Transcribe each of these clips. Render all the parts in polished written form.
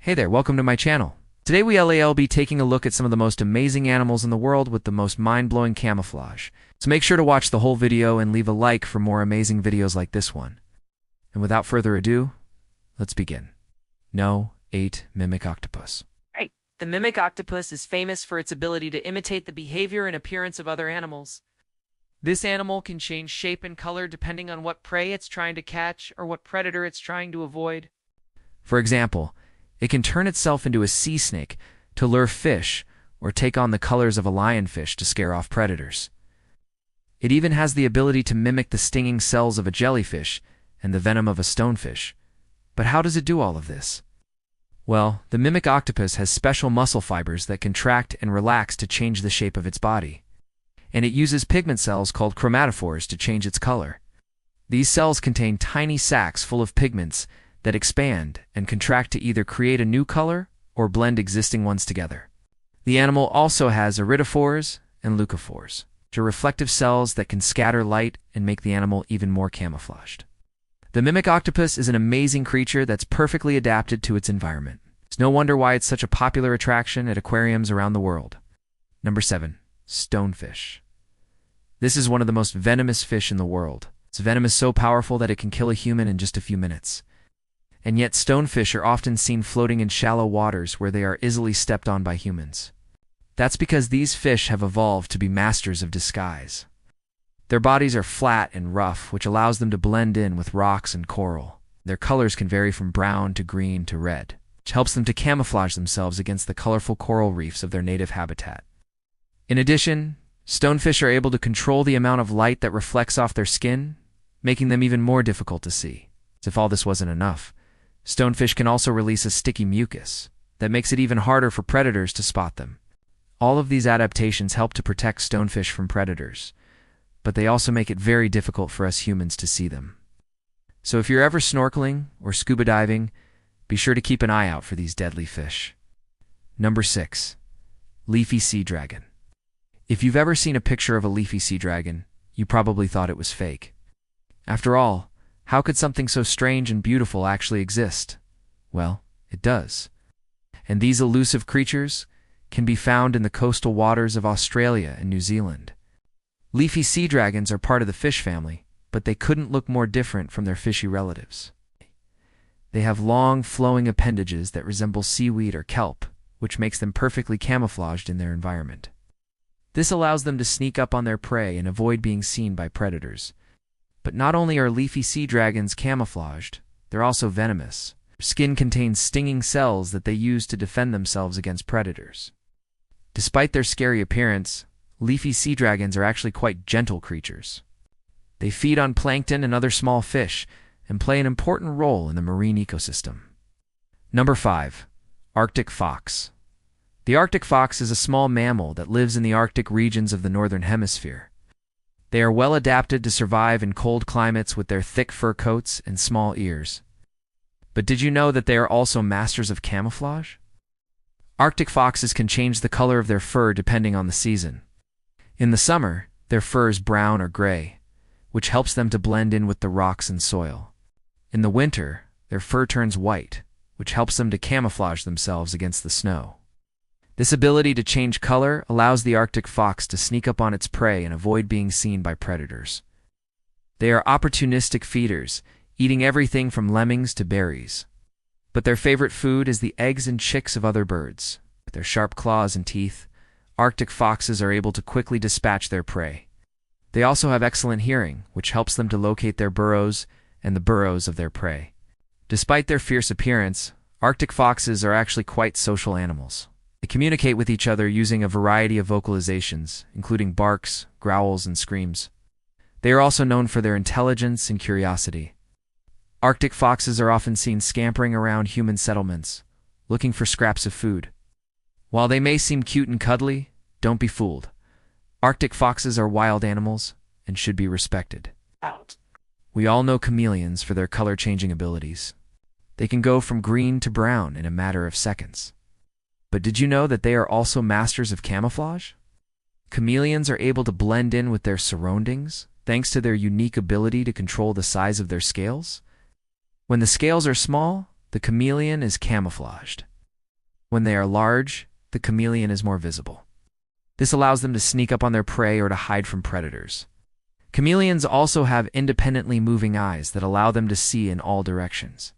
Hey there, welcome to my channel. Today we'll be taking a look at some of the most amazing animals in the world with the most mind-blowing camouflage. So make sure to watch the whole video and leave a like for more amazing videos like this one. And without further ado, let's begin. No. 8. Mimic octopus. Right. The mimic octopus is famous for its ability to imitate the behavior and appearance of other animals. This animal can change shape and color depending on what prey it's trying to catch or what predator it's trying to avoid. For example, it can turn itself into a sea snake to lure fish or take on the colors of a lionfish to scare off predators. It even has the ability to mimic the stinging cells of a jellyfish and the venom of a stonefish. But how does it do all of this? Well, the mimic octopus has special muscle fibers that contract and relax to change the shape of its body. And it uses pigment cells called chromatophores to change its color. These cells contain tiny sacs full of pigments that expand and contract to either create a new color or blend existing ones together. The animal also has iridophores and leucophores, which are reflective cells that can scatter light and make the animal even more camouflaged. The mimic octopus is an amazing creature that's perfectly adapted to its environment. It's no wonder why it's such a popular attraction at aquariums around the world. Number 7. Stonefish. This is one of the most venomous fish in the world. Its venom is so powerful that it can kill a human in just a few minutes. And yet stonefish are often seen floating in shallow waters where they are easily stepped on by humans. That's because these fish have evolved to be masters of disguise. Their bodies are flat and rough, which allows them to blend in with rocks and coral. Their colors can vary from brown to green to red, which helps them to camouflage themselves against the colorful coral reefs of their native habitat. In addition, stonefish are able to control the amount of light that reflects off their skin, making them even more difficult to see. As if all this wasn't enough, stonefish can also release a sticky mucus that makes it even harder for predators to spot them. All of these adaptations help to protect stonefish from predators, but they also make it very difficult for us humans to see them. So if you're ever snorkeling or scuba diving, be sure to keep an eye out for these deadly fish. Number 6. Leafy sea dragon. If you've ever seen a picture of a leafy sea dragon, you probably thought it was fake. After all, how could something so strange and beautiful actually exist? Well, it does. And these elusive creatures can be found in the coastal waters of Australia and New Zealand. Leafy sea dragons are part of the fish family, but they couldn't look more different from their fishy relatives. They have long, flowing appendages that resemble seaweed or kelp, which makes them perfectly camouflaged in their environment. This allows them to sneak up on their prey and avoid being seen by predators. But not only are leafy sea dragons camouflaged, they're also venomous. Their skin contains stinging cells that they use to defend themselves against predators. Despite their scary appearance, leafy sea dragons are actually quite gentle creatures. They feed on plankton and other small fish and play an important role in the marine ecosystem. Number 5. Arctic fox. The Arctic fox is a small mammal that lives in the Arctic regions of the Northern Hemisphere. They are well adapted to survive in cold climates with their thick fur coats and small ears. But did you know that they are also masters of camouflage? Arctic foxes can change the color of their fur depending on the season. In the summer, their fur is brown or gray, which helps them to blend in with the rocks and soil. In the winter, their fur turns white, which helps them to camouflage themselves against the snow. This ability to change color allows the Arctic fox to sneak up on its prey and avoid being seen by predators. They are opportunistic feeders, eating everything from lemmings to berries. But their favorite food is the eggs and chicks of other birds. With their sharp claws and teeth, Arctic foxes are able to quickly dispatch their prey. They also have excellent hearing, which helps them to locate their burrows and the burrows of their prey. Despite their fierce appearance, Arctic foxes are actually quite social animals. They communicate with each other using a variety of vocalizations, including barks, growls, and screams. They are also known for their intelligence and curiosity. Arctic foxes are often seen scampering around human settlements, looking for scraps of food. While they may seem cute and cuddly, don't be fooled. Arctic foxes are wild animals and should be respected. We all know chameleons for their color-changing abilities. They can go from green to brown in a matter of seconds. But did you know that they are also masters of camouflage? Chameleons are able to blend in with their surroundings thanks to their unique ability to control the size of their scales. When the scales are small, the chameleon is camouflaged. When they are large, the chameleon is more visible. This allows them to sneak up on their prey or to hide from predators. Chameleons also have independently moving eyes that allow them to see in all directions.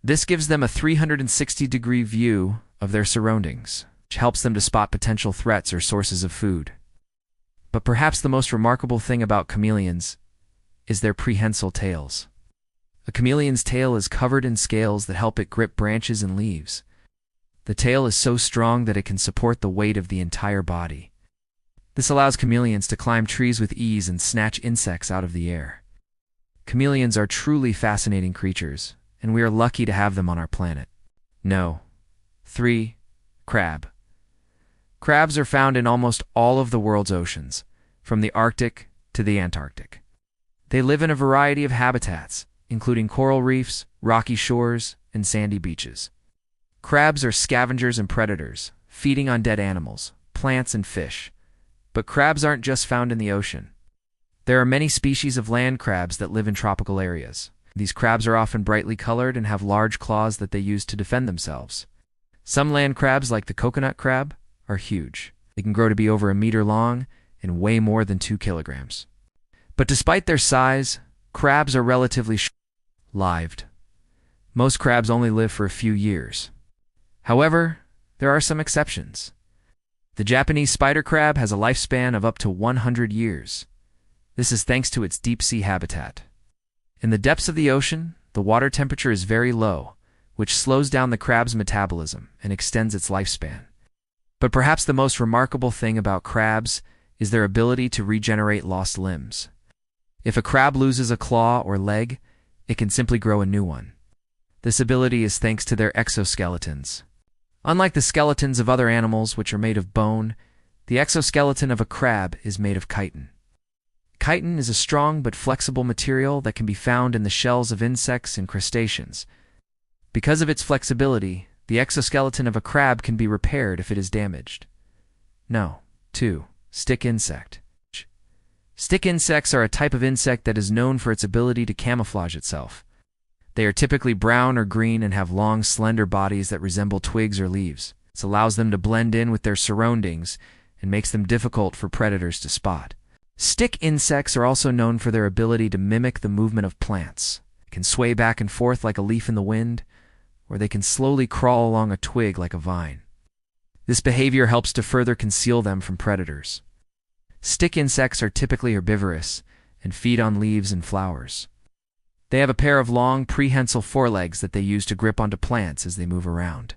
This gives them a 360-degree view of their surroundings, which helps them to spot potential threats or sources of food. But perhaps the most remarkable thing about chameleons is their prehensile tails. A chameleon's tail is covered in scales that help it grip branches and leaves. The tail is so strong that it can support the weight of the entire body. This allows chameleons to climb trees with ease and snatch insects out of the air. Chameleons are truly fascinating creatures, and we are lucky to have them on our planet. 3. Crab. Crabs are found in almost all of the world's oceans, from the Arctic to the Antarctic. They live in a variety of habitats, including coral reefs, rocky shores, and sandy beaches. Crabs are scavengers and predators, feeding on dead animals, plants, and fish. But crabs aren't just found in the ocean. There are many species of land crabs that live in tropical areas. These crabs are often brightly colored and have large claws that they use to defend themselves. Some land crabs, like the coconut crab, are huge. They can grow to be over a meter long and weigh more than 2 kilograms. But despite their size, crabs are relatively short-lived. Most crabs only live for a few years. However, there are some exceptions. The Japanese spider crab has a lifespan of up to 100 years. This is thanks to its deep-sea habitat. In the depths of the ocean, the water temperature is very low, which slows down the crab's metabolism and extends its lifespan. But perhaps the most remarkable thing about crabs is their ability to regenerate lost limbs. If a crab loses a claw or leg, it can simply grow a new one. This ability is thanks to their exoskeletons. Unlike the skeletons of other animals, which are made of bone, the exoskeleton of a crab is made of chitin. Chitin is a strong but flexible material that can be found in the shells of insects and crustaceans. Because of its flexibility, the exoskeleton of a crab can be repaired if it is damaged. 2. Stick insect. Stick insects are a type of insect that is known for its ability to camouflage itself. They are typically brown or green and have long, slender bodies that resemble twigs or leaves. This allows them to blend in with their surroundings and makes them difficult for predators to spot. Stick insects are also known for their ability to mimic the movement of plants. They can sway back and forth like a leaf in the wind, or they can slowly crawl along a twig like a vine. This behavior helps to further conceal them from predators. Stick insects are typically herbivorous and feed on leaves and flowers. They have a pair of long, prehensile forelegs that they use to grip onto plants as they move around.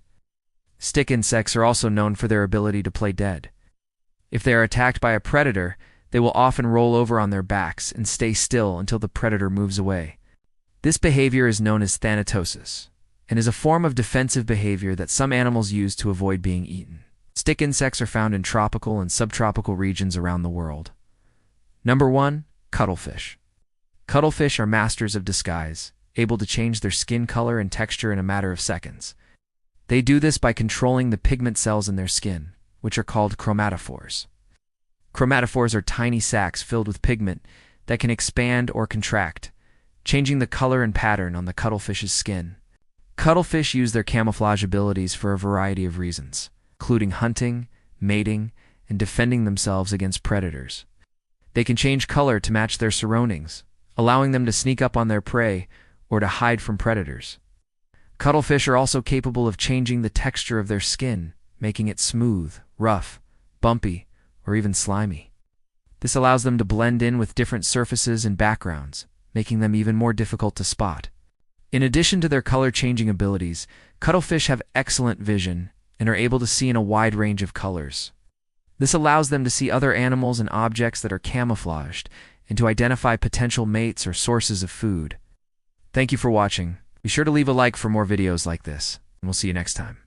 Stick insects are also known for their ability to play dead. If they are attacked by a predator, they will often roll over on their backs and stay still until the predator moves away. This behavior is known as thanatosis, and is a form of defensive behavior that some animals use to avoid being eaten. Stick insects are found in tropical and subtropical regions around the world. 1. Cuttlefish. Cuttlefish are masters of disguise, able to change their skin color and texture in a matter of seconds. They do this by controlling the pigment cells in their skin, which are called chromatophores. Chromatophores are tiny sacs filled with pigment that can expand or contract, changing the color and pattern on the cuttlefish's skin. Cuttlefish use their camouflage abilities for a variety of reasons, including hunting, mating, and defending themselves against predators. They can change color to match their surroundings, allowing them to sneak up on their prey or to hide from predators. Cuttlefish are also capable of changing the texture of their skin, making it smooth, rough, bumpy, or even slimy. This allows them to blend in with different surfaces and backgrounds, making them even more difficult to spot. In addition to their color-changing abilities, cuttlefish have excellent vision and are able to see in a wide range of colors. This allows them to see other animals and objects that are camouflaged and to identify potential mates or sources of food. Thank you for watching. Be sure to leave a like for more videos like this, and we'll see you next time.